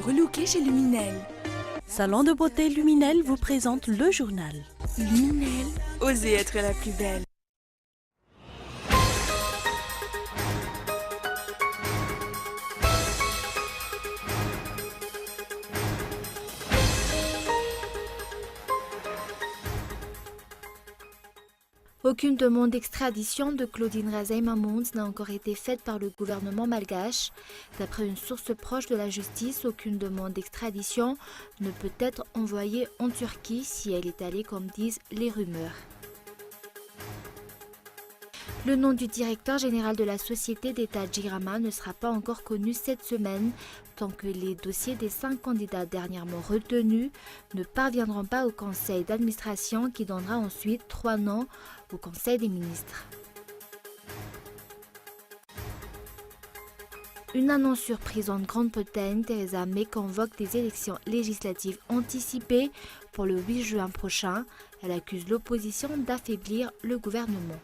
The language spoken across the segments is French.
relooker chez Luminel. Salon de beauté Luminel vous présente le journal. Luminel, osez être la plus belle. Aucune demande d'extradition de Claudine Razay-Mahmoud n'a encore été faite par le gouvernement malgache. D'après une source proche de la justice, aucune demande d'extradition ne peut être envoyée en Turquie si elle est allée comme disent les rumeurs. Le nom du directeur général de la société d'État Jirama ne sera pas encore connu cette semaine tant que les dossiers des 5 candidats dernièrement retenus ne parviendront pas au conseil d'administration qui donnera ensuite 3 noms au conseil des ministres. Une annonce surprise en Grande-Bretagne, Theresa May convoque des élections législatives anticipées pour le 8 juin prochain. Elle accuse l'opposition d'affaiblir le gouvernement.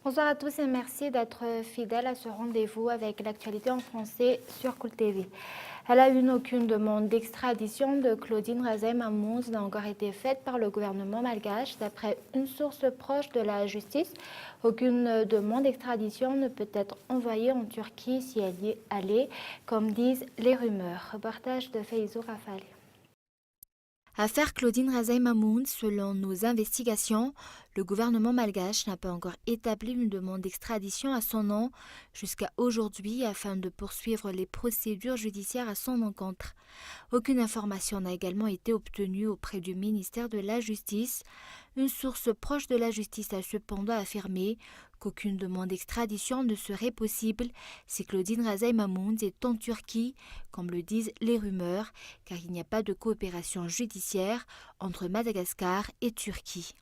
Bonsoir à tous et merci d'être fidèles à ce rendez-vous avec l'actualité en français sur Cool TV. À la une, aucune demande d'extradition de Claudine Razay-Mahmoud n'a encore été faite par le gouvernement malgache. D'après une source proche de la justice, aucune demande d'extradition ne peut être envoyée en Turquie si elle y est allée, comme disent les rumeurs. Reportage de Feyzo Rafale. Affaire Claudine Razay-Mahmoud, selon nos investigations, le gouvernement malgache n'a pas encore établi une demande d'extradition à son nom jusqu'à aujourd'hui afin de poursuivre les procédures judiciaires à son encontre. Aucune information n'a également été obtenue auprès du ministère de la Justice. Une source proche de la justice a cependant affirmé qu'aucune demande d'extradition ne serait possible si Claudine Razay-Mahmoud est en Turquie, comme le disent les rumeurs, car il n'y a pas de coopération judiciaire entre Madagascar et Turquie.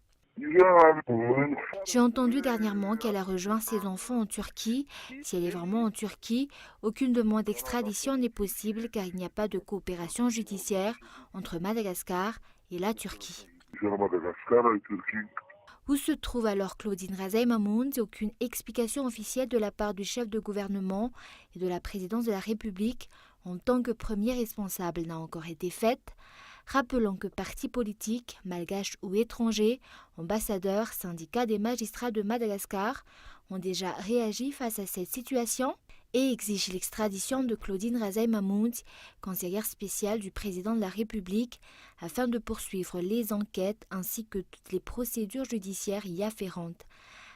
J'ai entendu dernièrement qu'elle a rejoint ses enfants en Turquie. Si elle est vraiment en Turquie, aucune demande d'extradition n'est possible car il n'y a pas de coopération judiciaire entre Madagascar et la Turquie. Où se trouve alors Claudine Razay-Mahmoud? Aucune explication officielle de la part du chef de gouvernement et de la présidence de la République en tant que premier responsable n'a encore été faite. Rappelons que partis politiques, malgaches ou étrangers, ambassadeurs, syndicats des magistrats de Madagascar ont déjà réagi face à cette situation et exigent l'extradition de Claudine Razay-Mahmoud, conseillère spéciale du président de la République, afin de poursuivre les enquêtes ainsi que toutes les procédures judiciaires y afférentes.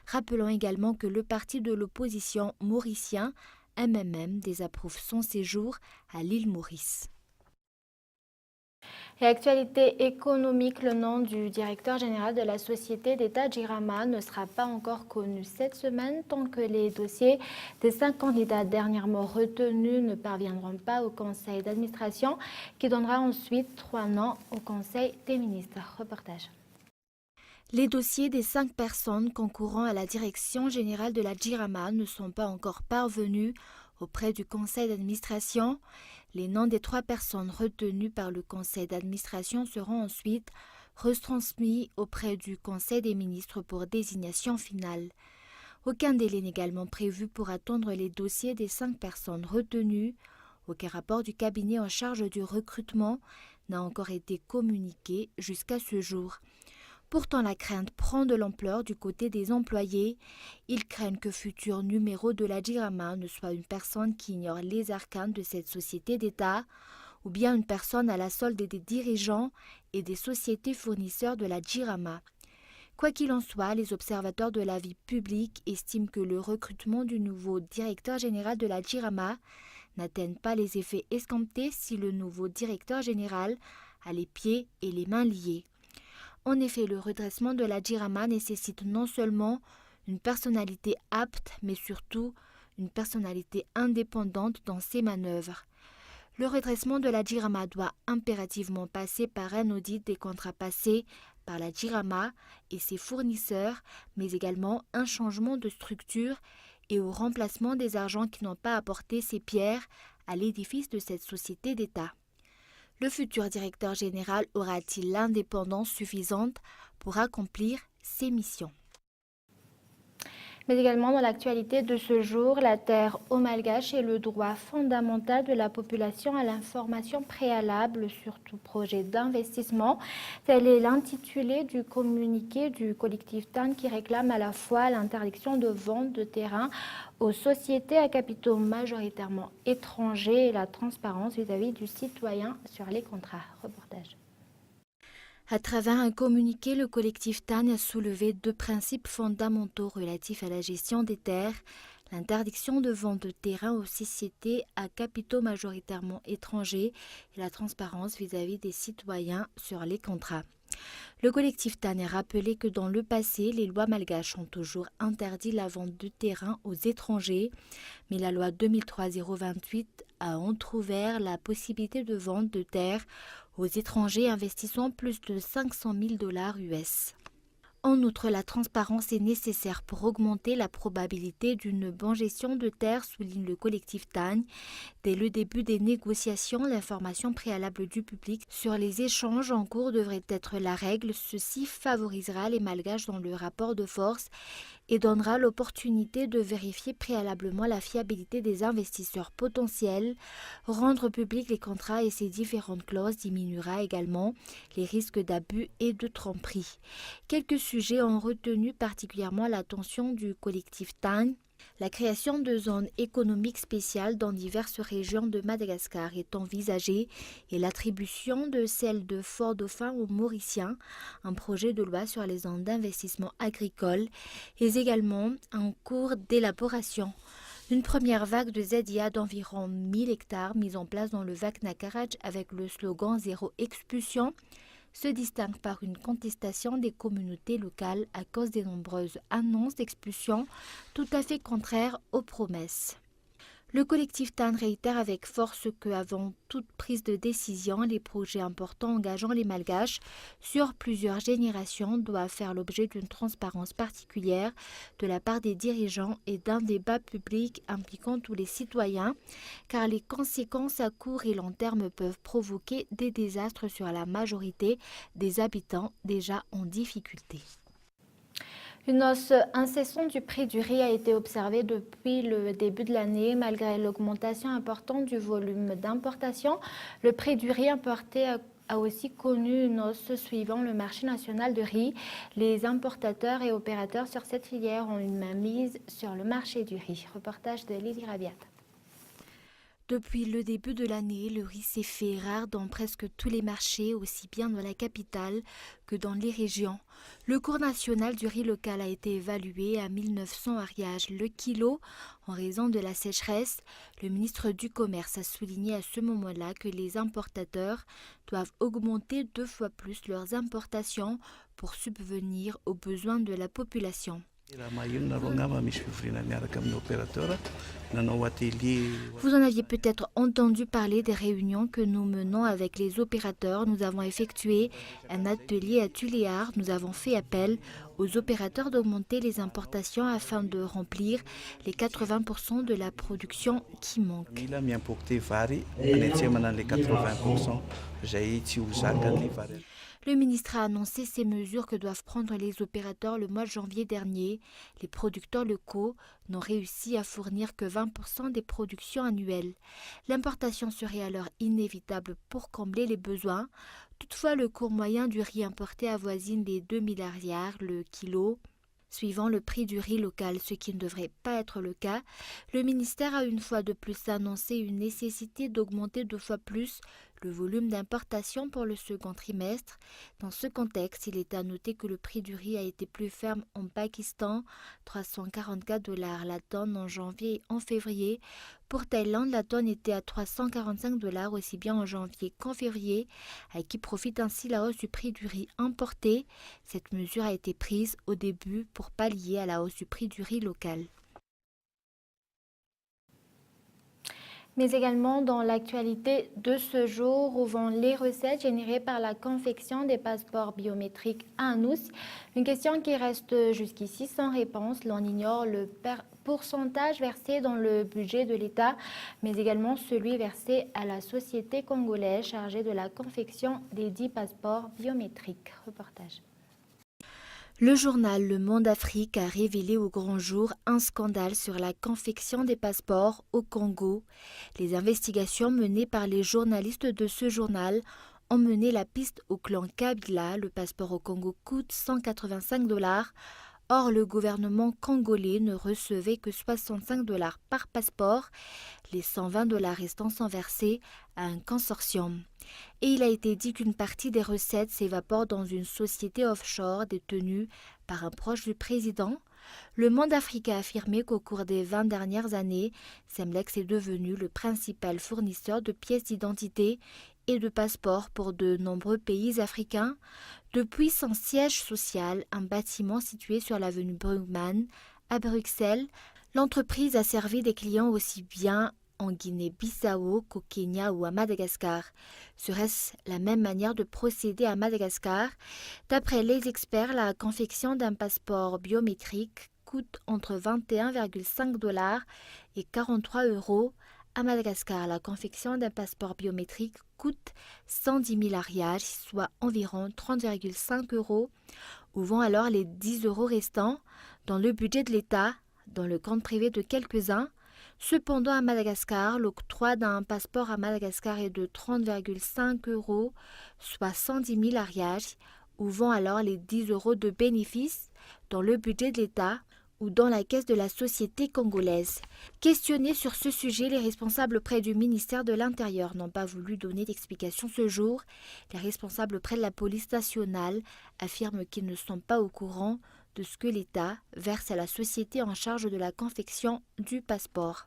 Rappelons également que le parti de l'opposition mauricien, MMM, désapprouve son séjour à l'île Maurice. Et actualité économique, le nom du directeur général de la société d'État Jirama ne sera pas encore connu cette semaine tant que les dossiers des 5 candidats dernièrement retenus ne parviendront pas au conseil d'administration qui donnera ensuite 3 noms au conseil des ministres. Reportage. Les dossiers des 5 personnes concourant à la direction générale de la Jirama ne sont pas encore parvenus auprès du conseil d'administration. Les noms des 3 personnes retenues par le conseil d'administration seront ensuite retransmis auprès du conseil des ministres pour désignation finale. Aucun délai n'est également prévu pour attendre les dossiers des 5 personnes retenues. Aucun rapport du cabinet en charge du recrutement n'a encore été communiqué jusqu'à ce jour. Pourtant, la crainte prend de l'ampleur du côté des employés. Ils craignent que futur numéro de la Jirama ne soit une personne qui ignore les arcanes de cette société d'État ou bien une personne à la solde des dirigeants et des sociétés fournisseurs de la Jirama. Quoi qu'il en soit, les observateurs de la vie publique estiment que le recrutement du nouveau directeur général de la Jirama n'atteigne pas les effets escomptés si le nouveau directeur général a les pieds et les mains liés. En effet, le redressement de la Jirama nécessite non seulement une personnalité apte, mais surtout une personnalité indépendante dans ses manœuvres. Le redressement de la JIRAMA doit impérativement passer par un audit des contrats passés par la JIRAMA et ses fournisseurs, mais également un changement de structure et au remplacement des agents qui n'ont pas apporté ces pierres à l'édifice de cette société d'État. Le futur directeur général aura-t-il l'indépendance suffisante pour accomplir ses missions? Mais également dans l'actualité de ce jour, la terre aux Malgaches est le droit fondamental de la population à l'information préalable sur tout projet d'investissement. Tel est l'intitulé du communiqué du collectif TAN qui réclame à la fois l'interdiction de vente de terrain aux sociétés à capitaux majoritairement étrangers et la transparence vis-à-vis du citoyen sur les contrats. Reportage. À travers un communiqué, le collectif TAN a soulevé 2 principes fondamentaux relatifs à la gestion des terres, l'interdiction de vente de terrain aux sociétés à capitaux majoritairement étrangers et la transparence vis-à-vis des citoyens sur les contrats. Le collectif TAN a rappelé que dans le passé, les lois malgaches ont toujours interdit la vente de terrain aux étrangers, mais la loi 2003-028 a entrouvert la possibilité de vente de terres aux étrangers investissant plus de 500 000 $ US. En outre, la transparence est nécessaire pour augmenter la probabilité d'une bonne gestion de terre, souligne le collectif TAN. Dès le début des négociations, l'information préalable du public sur les échanges en cours devrait être la règle. Ceci favorisera les malgaches dans le rapport de force et donnera l'opportunité de vérifier préalablement la fiabilité des investisseurs potentiels. Rendre public les contrats et ses différentes clauses diminuera également les risques d'abus et de tromperie. Quelques sujets ont retenu particulièrement l'attention du collectif TAN. La création de zones économiques spéciales dans diverses régions de Madagascar est envisagée et l'attribution de celle de Fort-Dauphin aux Mauriciens, un projet de loi sur les zones d'investissement agricole, est également en cours d'élaboration. Une première vague de ZIA d'environ 1000 hectares mise en place dans le Vakna Karaj avec le slogan « Zéro expulsion » se distingue par une contestation des communautés locales à cause des nombreuses annonces d'expulsion tout à fait contraires aux promesses. Le collectif TAN réitère avec force que, avant toute prise de décision, les projets importants engageant les Malgaches sur plusieurs générations doivent faire l'objet d'une transparence particulière de la part des dirigeants et d'un débat public impliquant tous les citoyens, car les conséquences à court et long terme peuvent provoquer des désastres sur la majorité des habitants déjà en difficulté. Une hausse incessante du prix du riz a été observée depuis le début de l'année. Malgré l'augmentation importante du volume d'importation, le prix du riz importé a aussi connu une hausse suivant le marché national de riz. Les importateurs et opérateurs sur cette filière ont une mainmise sur le marché du riz. Reportage de Lily Rabiat. Depuis le début de l'année, le riz s'est fait rare dans presque tous les marchés, aussi bien dans la capitale que dans les régions. Le cours national du riz local a été évalué à 1 900 ariages le kilo en raison de la sécheresse. Le ministre du Commerce a souligné à ce moment-là que les importateurs doivent augmenter 2 fois plus leurs importations pour subvenir aux besoins de la population. Vous en aviez peut-être entendu parler des réunions que nous menons avec les opérateurs. Nous avons effectué un atelier à Tuléar. Nous avons fait appel aux opérateurs d'augmenter les importations afin de remplir les 80% de la production qui manque. Le ministre a annoncé ces mesures que doivent prendre les opérateurs le mois de janvier dernier. Les producteurs locaux n'ont réussi à fournir que 20% des productions annuelles. L'importation serait alors inévitable pour combler les besoins. Toutefois, le cours moyen du riz importé avoisine les 2 000 ariages le kilo, suivant le prix du riz local, ce qui ne devrait pas être le cas. Le ministère a une fois de plus annoncé une nécessité d'augmenter 2 fois plus le volume d'importation pour le second trimestre. Dans ce contexte, il est à noter que le prix du riz a été plus ferme en Pakistan, 344 $ la tonne en janvier et en février. Pour Thaïlande, la tonne était à 345 $ aussi bien en janvier qu'en février, à qui profite ainsi la hausse du prix du riz importé. Cette mesure a été prise au début pour pallier à la hausse du prix du riz local. Mais également dans l'actualité de ce jour, où vont les recettes générées par la confection des passeports biométriques à nous. Une question qui reste jusqu'ici sans réponse. L'on ignore le pourcentage versé dans le budget de l'État, mais également celui versé à la société congolaise chargée de la confection des 10 passeports biométriques. Reportage. Le journal Le Monde Afrique a révélé au grand jour un scandale sur la confection des passeports au Congo. Les investigations menées par les journalistes de ce journal ont mené la piste au clan Kabila. Le passeport au Congo coûte 185 $. Or, le gouvernement congolais ne recevait que 65 $ par passeport. Les 120 $ restants sont versés à un consortium. Et il a été dit qu'une partie des recettes s'évapore dans une société offshore détenue par un proche du président. Le Monde Afrique a affirmé qu'au cours des 20 dernières années, Semlex est devenu le principal fournisseur de pièces d'identité et de passeports pour de nombreux pays africains. Depuis son siège social, un bâtiment situé sur l'avenue Brugman à Bruxelles, l'entreprise a servi des clients aussi bien en Guinée-Bissau qu'au Kenya ou à Madagascar. Serait-ce la même manière de procéder à Madagascar? D'après les experts, la confection d'un passeport biométrique coûte entre 21,5 $ et 43 €. À Madagascar, la confection d'un passeport biométrique coûte 110 000 ariages, soit environ 30,5 €. Où vont alors les 10 € restants? Dans le budget de l'État, dans le compte privé de quelques-uns. Cependant, à Madagascar, l'octroi d'un passeport à Madagascar est de 30,5 €, soit 110 000 ariages. Où vont alors les 10 € de bénéfices? Dans le budget de l'État ou dans la caisse de la société congolaise. Questionnés sur ce sujet, les responsables près du ministère de l'Intérieur n'ont pas voulu donner d'explication ce jour. Les responsables près de la police nationale affirment qu'ils ne sont pas au courant de ce que l'État verse à la société en charge de la confection du passeport.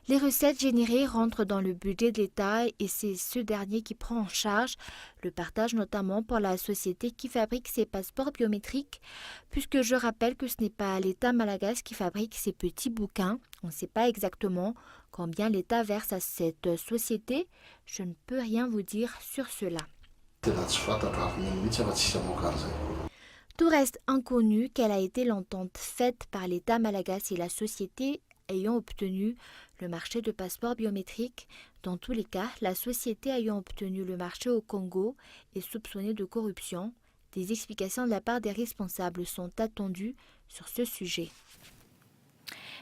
Les recettes générées rentrent dans le budget de l'État et c'est ce dernier qui prend en charge le partage, notamment pour la société qui fabrique ces passeports biométriques, puisque je rappelle que ce n'est pas l'État malagasy qui fabrique ces petits bouquins. On ne sait pas exactement combien l'État verse à cette société. Je ne peux rien vous dire sur cela. Tout reste inconnu. Quelle a été l'entente faite par l'État malagasy et la société ayant obtenu le marché de passeports biométriques? Dans tous les cas, la société ayant obtenu le marché au Congo est soupçonnée de corruption. Des explications de la part des responsables sont attendues sur ce sujet.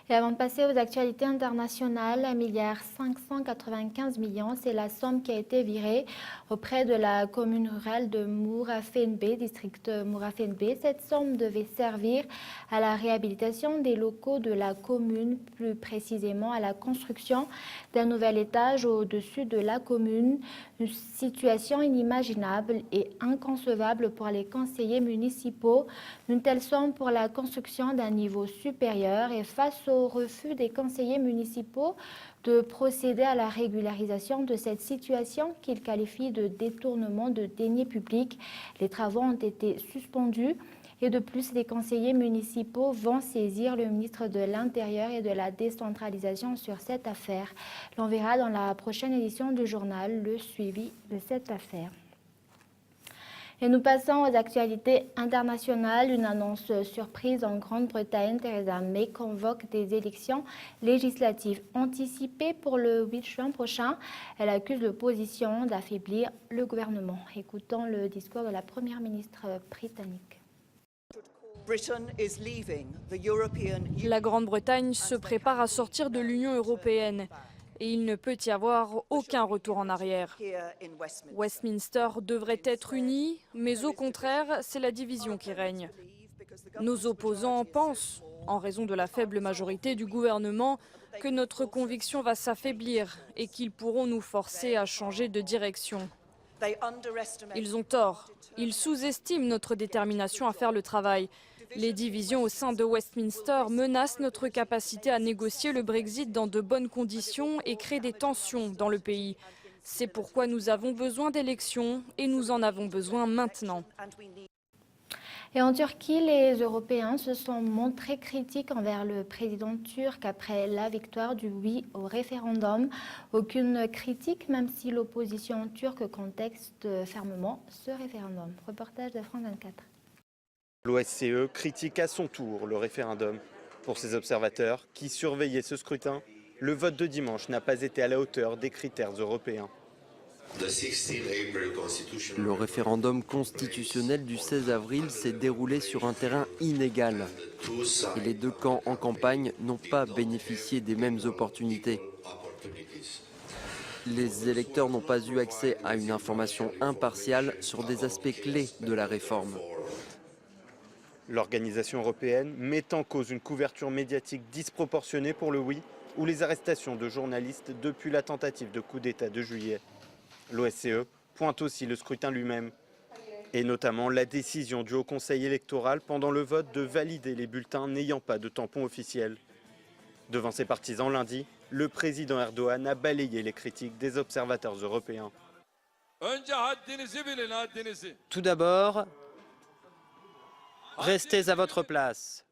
Et avant de passer aux actualités internationales, 1,595 milliard, c'est la somme qui a été virée auprès de la commune rurale de Mourafenbe, district Mourafenbe. Cette somme devait servir à la réhabilitation des locaux de la commune, plus précisément à la construction d'un nouvel étage au-dessus de la commune. Une situation inimaginable et inconcevable pour les conseillers municipaux. Une telle somme pour la construction d'un niveau supérieur et face au refus des conseillers municipaux de procéder à la régularisation de cette situation qu'ils qualifient de détournement de deniers publics. Les travaux ont été suspendus et de plus, les conseillers municipaux vont saisir le ministre de l'Intérieur et de la décentralisation sur cette affaire. L'on verra dans la prochaine édition du journal le suivi de cette affaire. Et nous passons aux actualités internationales. Une annonce surprise en Grande-Bretagne. Theresa May convoque des élections législatives anticipées pour le 8 juin prochain. Elle accuse l'opposition d'affaiblir le gouvernement. Écoutons le discours de la première ministre britannique. La Grande-Bretagne se prépare à sortir de l'Union européenne. Et il ne peut y avoir aucun retour en arrière. Westminster devrait être uni, mais au contraire, c'est la division qui règne. Nos opposants pensent, en raison de la faible majorité du gouvernement, que notre conviction va s'affaiblir et qu'ils pourront nous forcer à changer de direction. Ils ont tort. Ils sous-estiment notre détermination à faire le travail. Les divisions au sein de Westminster menacent notre capacité à négocier le Brexit dans de bonnes conditions et créent des tensions dans le pays. C'est pourquoi nous avons besoin d'élections et nous en avons besoin maintenant. Et en Turquie, les Européens se sont montrés critiques envers le président turc après la victoire du oui au référendum. Aucune critique, même si l'opposition turque conteste fermement ce référendum. Reportage de France 24. L'OSCE critique à son tour le référendum. Pour ses observateurs qui surveillaient ce scrutin, le vote de dimanche n'a pas été à la hauteur des critères européens. Le référendum constitutionnel du 16 avril s'est déroulé sur un terrain inégal. Et les deux camps en campagne n'ont pas bénéficié des mêmes opportunités. Les électeurs n'ont pas eu accès à une information impartiale sur des aspects clés de la réforme. L'organisation européenne met en cause une couverture médiatique disproportionnée pour le oui ou les arrestations de journalistes depuis la tentative de coup d'État de juillet. L'OSCE pointe aussi le scrutin lui-même, et notamment la décision du Haut Conseil électoral pendant le vote de valider les bulletins n'ayant pas de tampon officiel. Devant ses partisans lundi, le président Erdogan a balayé les critiques des observateurs européens. Tout d'abord, restez à votre place.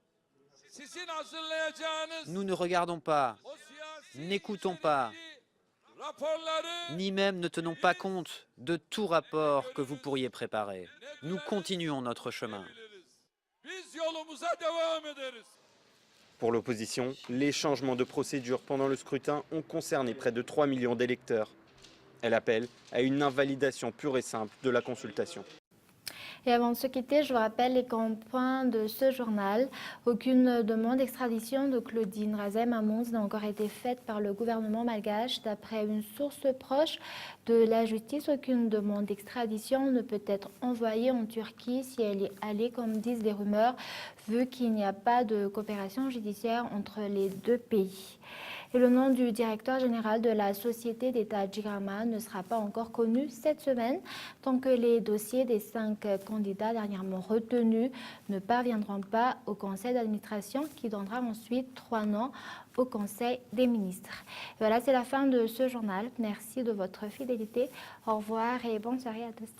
Nous ne regardons pas, n'écoutons pas, ni même ne tenons pas compte de tout rapport que vous pourriez préparer. Nous continuons notre chemin. Pour l'opposition, les changements de procédure pendant le scrutin ont concerné près de 3 millions d'électeurs. Elle appelle à une invalidation pure et simple de la consultation. Et avant de se quitter, je vous rappelle les grands points de ce journal. Aucune demande d'extradition de Claudine Razem Hammouz n'a encore été faite par le gouvernement malgache. D'après une source proche de la justice, aucune demande d'extradition ne peut être envoyée en Turquie si elle est allée, comme disent les rumeurs, vu qu'il n'y a pas de coopération judiciaire entre les deux pays. Et le nom du directeur général de la société d'État Djirama ne sera pas encore connu cette semaine tant que les dossiers des 5 candidats dernièrement retenus ne parviendront pas au conseil d'administration qui donnera ensuite 3 noms au conseil des ministres. Et voilà, c'est la fin de ce journal. Merci de votre fidélité. Au revoir et bonne soirée à tous.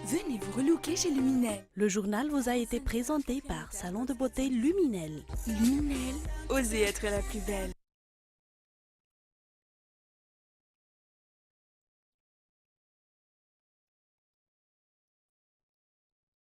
Venez vous relooker chez Luminel. Le journal vous a été présenté par Salon de beauté Luminel. Luminel, osez être la plus belle.